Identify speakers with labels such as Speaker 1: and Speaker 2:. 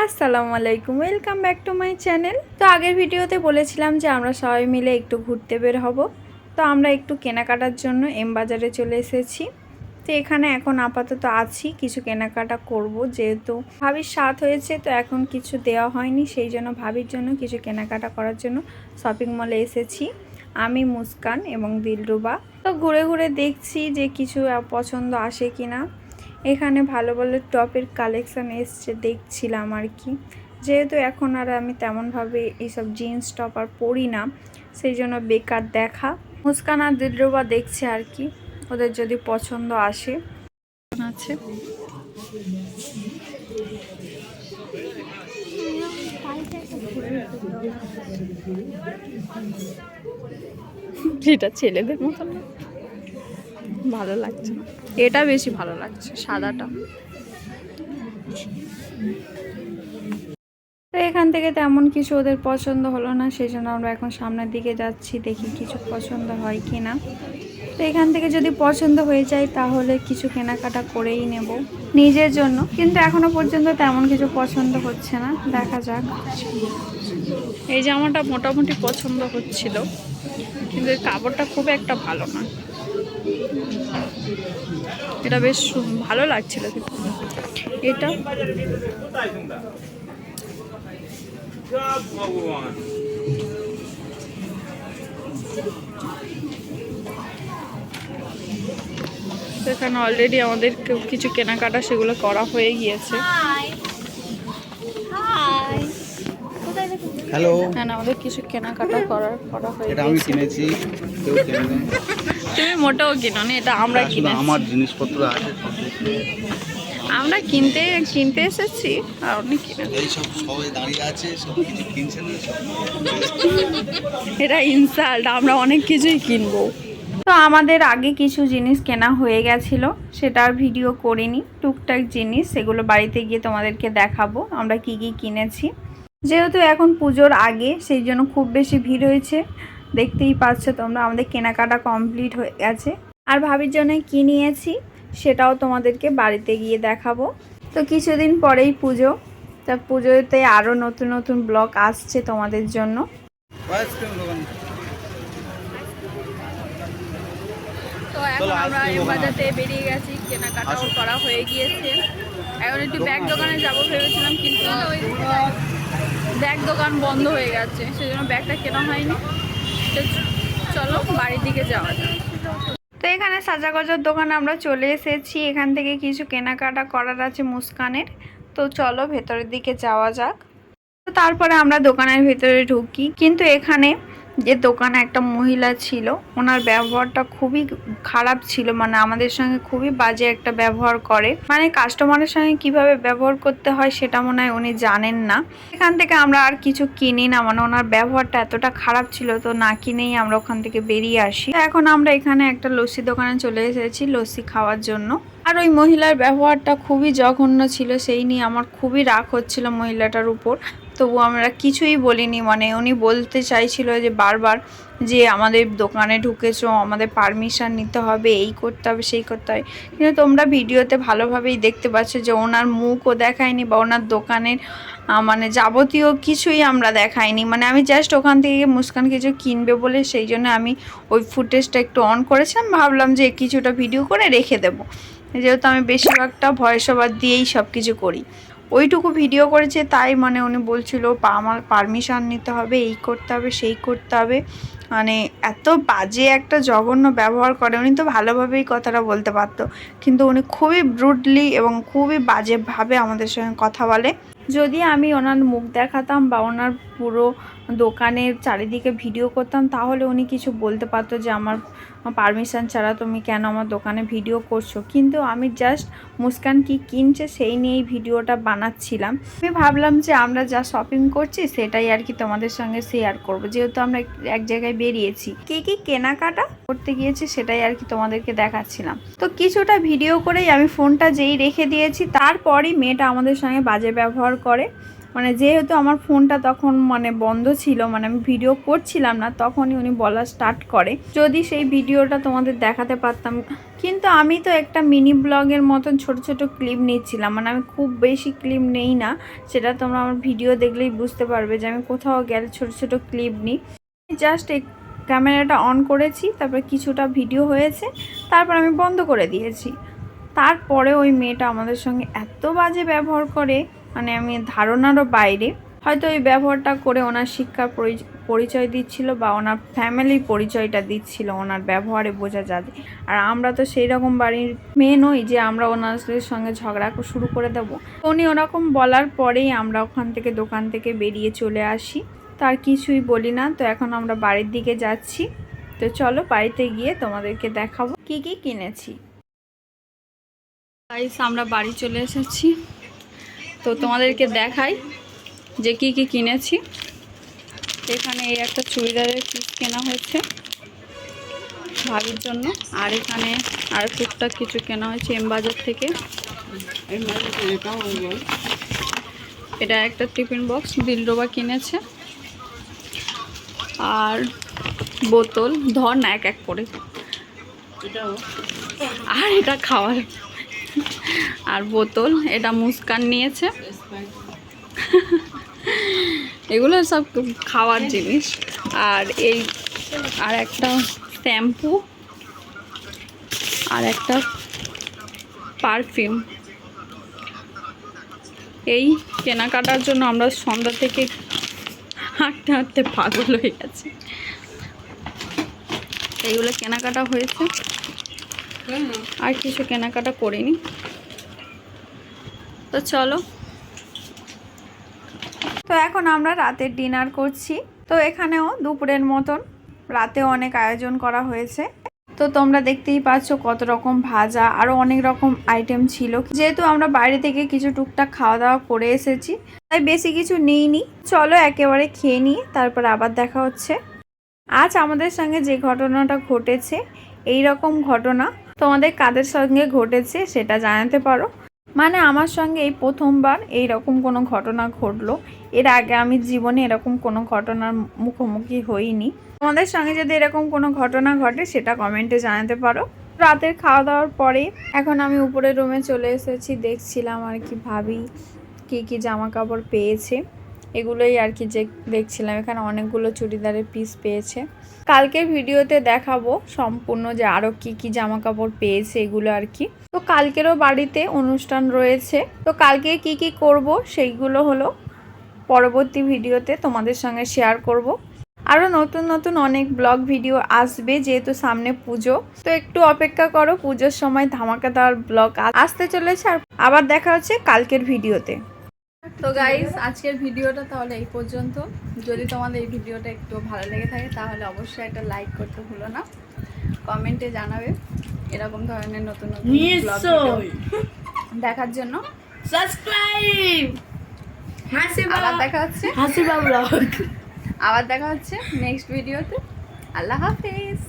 Speaker 1: আসসালামু আলাইকুম, welcome back to my channel. তো আগের ভিডিওতে বলেছিলাম যে আমরা সবাই মিলে একটু ঘুরতে বের হব। তো আমরা একটু কেনাকাটার জন্য এম বাজারে চলে এসেছি। তো এখানে এখন আপাতত আছি, কিছু কেনাকাটা করব, যেহেতু ভাবির সাথ হয়েছে। তো এখন কিছু দেওয়া হয়নি, সেই জন্য ভাবির জন্য কিছু কেনাকাটা করার জন্য শপিং মলে এসেছি আমি, মুস্কান এবং দিলরুবা। তো ঘুরে ঘুরে দেখছি যে কিছু পছন্দ আসে কিনা। এখানে ভালো ভালো টপের কালেকশান এসছে, দেখছিলাম আর কি। যেহেতু এখন আর আমি তেমনভাবে এইসব জিন্স টপ আর পরি না, সেই জন্য বেকার দেখা। মুস্কান আর দিলরুবা দেখছে আর কি, ওদের যদি পছন্দ আসে। আছে এটা ছেলেদের মতন ভালো লাগছে না, এটা বেশি ভালো লাগছে, সাদাটা। তো এখান থেকে তেমন কিছু ওদের পছন্দ হলো না, সেই জন্য আমরা এখন সামনের দিকে যাচ্ছি, দেখি কিছু পছন্দ হয় কি না। তো এখান থেকে যদি পছন্দ হয়ে যায় তাহলে কিছু কেনাকাটা করেই নেব নিজের জন্য, কিন্তু এখনো পর্যন্ত তেমন কিছু পছন্দ হচ্ছে না, দেখা যাক। এই জামাটা মোটামুটি পছন্দ হচ্ছিল, কিন্তু এই কাপড়টা খুব একটা ভালো না। এটা বেশ ভালো লাগছিল, কিন্তু এটা এখানে অলরেডি আমাদের কিছু কেনাকাটা সেগুলো করা হয়ে গিয়েছে।
Speaker 2: হ্যালো,
Speaker 1: হ্যাঁ, আমাদের কিছু কেনাকাটা করা হয়ে
Speaker 2: এটা আমি
Speaker 1: গিয়েছে।
Speaker 2: কিনেছি, কেউ কিনবে।
Speaker 1: তুমি মোটেও কিনোনি, এটা আমরা কিনেছি।
Speaker 2: আমার জিনিসপত্র আছে,
Speaker 1: আমরা কিনতে এসেছি আর উনি কিনে।
Speaker 2: এই সব সবাই দাঁড়িয়ে আছে, সব কিছু কিনছেন না সব।
Speaker 1: এটা ইনসাল্ট, আমরা অনেক কিছুই কিনবো। তো আমাদের আগে কিছু জিনিস কেনা হয়ে গেছিল, সেটার ভিডিও করিনি। টুকটাক জিনিস, সেগুলো বাড়িতে গিয়ে তোমাদেরকে দেখাবো আমরা কি কি কিনেছি। যেহেতু এখন পুজোর আগে, সেই জন্য খুব বেশি ভিড় হয়েছে, দেখতেই পাচ্ছ তোমরা। আমাদের কেনাকাটা কমপ্লিট হয়ে গেছে, আর ভাবির জন্য কি নিয়েছি সেটাও তোমাদেরকে বাড়িতে গিয়ে দেখাবো। তো কিছুদিন পরেই পুজো, তা পুজোতে আরও নতুন নতুন ব্লগ আসছে তোমাদের জন্য। তো এখন আমরা এম বাজারতে বেরিয়ে গেছি, কেনাকাটাও করা হয়ে গিয়েছে। এখন একটু ব্যাগ দোকানে যাবো ভেবেছিলাম, কিন্তু ওই ব্যাগ দোকান বন্ধ হয়ে গেছে, সেই জন্য ব্যাগটা কেনা হয়নি। তো চলো বাড়ির দিকে যাওয়া যাক। তো এখানে সাজাগোজার দোকানে আমরা চলে এসেছি, এখান থেকে কিছু কেনাকাটা করার আছে মুস্কানের। তো চলো ভেতরের দিকে যাওয়া যাক। তো তারপরে আমরা দোকানের ভেতরে ঢুকি, কিন্তু এখানে যে দোকানে একটা মহিলা ছিল, ওনার ব্যবহারটা খুবই খারাপ ছিল। মানে আমাদের সঙ্গে খুবই বাজে একটা ব্যবহার করে, মানে কাস্টমারের সঙ্গে কিভাবে ব্যবহার করতে হয় সেটা মনে হয় উনি জানেন না। এখান থেকে আমরা আর কিছু কিনি না, মানে ওনার ব্যবহারটা এতটা খারাপ ছিল, তো না কিনেই আমরা ওখান থেকে বেরিয়ে আসি। এখন আমরা এখানে একটা লস্যি দোকানে চলে এসেছি লস্যি খাওয়ার জন্য। আর ওই মহিলার ব্যবহারটা খুবই জঘন্য ছিল, সেই নিয়ে আমার খুবই রাগ হচ্ছিল মহিলাটার উপর। তবু আমরা কিছুই বলিনি, মানে উনি বলতে চাইছিল যে বারবার যে আমাদের দোকানে ঢুকেছো, আমাদের পারমিশন নিতে হবে, এই করতে হবে সেই করতে হবে। কিন্তু তোমরা ভিডিওতে ভালোভাবেই দেখতে পাচ্ছ যে ওনার মুখও দেখায়নি, বা ওনার দোকানের মানে যাবতীয় কিছুই আমরা দেখাইনি। মানে আমি জাস্ট ওখান থেকে মুস্কান কিছু কিনবে বলে সেই জন্য আমি ওই ফুটেজটা একটু অন করেছিলাম, ভাবলাম যে কিছুটা ভিডিও করে রেখে দেবো, যেহেতু আমি বেশিরভাগটা ভয়েস ওভার দিয়েই সব কিছু করি। ওইটুকু ভিডিও করেছে, তাই মানে উনি বলছিল আমার পারমিশন নিতে হবে, এই করতে হবে সেই করতে হবে। মানে এত বাজে একটা জঘন্য ব্যবহার করে। উনি তো ভালোভাবেই কথাটা বলতে পারতো, কিন্তু উনি খুবই ব্রুডলি এবং খুবই বাজেভাবে আমাদের সঙ্গে কথা বলে। যদি আমি ওনার মুখ দেখাতাম বা ওনার পুরো দোকানের চারিদিকে ভিডিও করতাম, তাহলে উনি কিছু বলতে পারতো যে আমার পারমিশন ছাড়া তুমি কেন আমার দোকানে ভিডিও করছো। কিন্তু আমি জাস্ট মুস্কান কি কিনছে সেই নিয়েই ভিডিওটা বানাচ্ছিলাম। আমি ভাবলাম যে আমরা যা শপিং করছি সেটাই আর কি তোমাদের সঙ্গে শেয়ার করব, যেহেতু আমরা এক জায়গায় বেরিয়েছি, কি কি কেনাকাটা করতে গিয়েছি সেটাই আর কি তোমাদেরকে দেখাচ্ছিলাম। তো কিছুটা ভিডিও করেই আমি ফোনটা যেই রেখে দিয়েছি, তারপরই মেয়েটা আমাদের সঙ্গে বাজে ব্যবহার করে। মানে যেহেতু আমার ফোনটা তখন মানে বন্ধ ছিল, মানে আমি ভিডিও করছিলাম না, তখনই উনি বলা স্টার্ট করে যদি সেই ভিডিওটা তোমাদের দেখাতে পারতাম। কিন্তু আমি তো একটা মিনি ব্লগের মতন ছোট ছোট ক্লিপ নিচ্ছিলাম, মানে আমি খুব বেশি ক্লিপ নেই না, সেটা তোমরা আমার ভিডিও দেখলেই বুঝতে পারবে যে আমি কোথাও গেলে ছোট ছোট ক্লিপ নিই। জাস্ট এই ক্যামেরাটা অন করেছি, তারপর কিছুটা ভিডিও হয়েছে, তারপর আমি বন্ধ করে দিয়েছি। তারপরে ওই মেয়েটা আমাদের সঙ্গে এত বাজে ব্যবহার করে, মানে আমি ধারণারও বাইরে। হয়তো ওই ব্যবহারটা করে ওনার শিক্ষার পরিচয় দিচ্ছিল বা ওনার ফ্যামিলির পরিচয়টা দিচ্ছিল, ওনার ব্যবহারে বোঝা যাবে। আর আমরা তো সেই রকম বাড়ির মেয়ে নই যে আমরা ওনাদের সঙ্গে ঝগড়া শুরু করে দেবো। উনি ওরকম বলার পরেই আমরা ওখান থেকে দোকান থেকে বেরিয়ে চলে আসি, তার কিছুই বলি না। তো এখন আমরা বাড়ির দিকে যাচ্ছি। তো চলো বাড়িতে গিয়ে তোমাদেরকে দেখাবো কি কি কিনেছি। গাইস, আমরা বাড়ি চলে এসেছি। তো তোমাদেরকে দেখাই যে কি কি কিনেছি। এখানে এই একটা চুড়িদারের পিস কেনা হয়েছে ভাবির জন্য, আর এখানে আর টুকটাক কিছু কেনা হয়েছে এমবাজার থেকে। এটা একটা টিফিন বক্স দিলরুবা কিনেছে, আর বোতল ধর না এক এক করে, আর এটা খাওয়ার, আর বোতল এটা মুস্কান নিয়েছে। এগুলো সব খাওয়ার জিনিস। আর এই আর একটা শ্যাম্পু, আর একটা পারফিউম। এই কেনাকাটার জন্য আমরা সন্ধ্যা থেকে হাঁটতে হাঁটতে পাগল হয়ে গেছে। এইগুলো কেনাকাটা হয়েছে, আর কিছু কেনাকাটা করিনি। তো চলো, তো এখন আমরা রাতের ডিনার করছি। তো এখানেও দুপুরের মতন রাতেও অনেক আয়োজন করা হয়েছে। তো তোমরা দেখতেই পাচ্ছ কত রকম ভাজা, আরও অনেক রকম আইটেম ছিল। যেহেতু আমরা বাইরে থেকে কিছু টুকটাক খাওয়া দাওয়া করে এসেছি, তাই বেশি কিছু নিইনি। চলো একেবারে খেয়ে নিই, তারপর আবার দেখা হচ্ছে। আজ আমাদের সঙ্গে যে ঘটনাটা ঘটেছে, এই রকম ঘটনা তোমাদের কাদের সঙ্গে ঘটেছে সেটা জানাতে পারো। মানে আমার সঙ্গে এই প্রথমবার এই রকম কোনো ঘটনা ঘটলো। এর আগে আমি জীবনে এরকম কোনো ঘটনার মুখোমুখি হইনি। তোমাদের সঙ্গে যদি এরকম কোনো ঘটনা ঘটে সেটা কমেন্টে জানাতে পারো। রাতের খাওয়া দাওয়ার পরে এখন আমি উপরের রুমে চলে এসেছি। দেখছিলাম আর কি ভাবি কী কী জামা কাপড় পেয়েছে, এগুলোই আর কি যে দেখছিলাম। এখানে অনেকগুলো চুড়িদারের পিস পেয়েছে। কালকের ভিডিওতে দেখাবো সম্পূর্ণ যে আরও কি কি জামা কাপড় পেয়েছে এগুলো আর কি। তো কালকেরও বাড়িতে অনুষ্ঠান রয়েছে। তো কালকে কি কি করব সেইগুলো হলো পরবর্তী ভিডিওতে তোমাদের সঙ্গে শেয়ার করব। আরও নতুন নতুন অনেক ব্লগ ভিডিও আসবে, যেহেতু সামনে পুজো। তো একটু অপেক্ষা করো, পুজোর সময় ধামাকাদার ব্লগ আসতে চলেছে। আর আবার দেখা হচ্ছে কালকের ভিডিওতে। তো গাইস, আজকের ভিডিওটা তাহলে এই পর্যন্ত। যদি তোমাদের এই ভিডিওটা একটু ভালো লেগে থাকে তাহলে অবশ্যই একটা লাইক করতে ভুলো না। কমেন্টে জানাবে এরকম ধরনের নতুন নতুন ব্লগ ভিডিও দেখার জন্য।
Speaker 3: সাবস্ক্রাইব।
Speaker 1: আবার দেখা হচ্ছে
Speaker 3: হাসিবা ব্লগ।
Speaker 1: আবার দেখা হচ্ছে নেক্সট ভিডিওতে। আল্লাহ হাফেজ।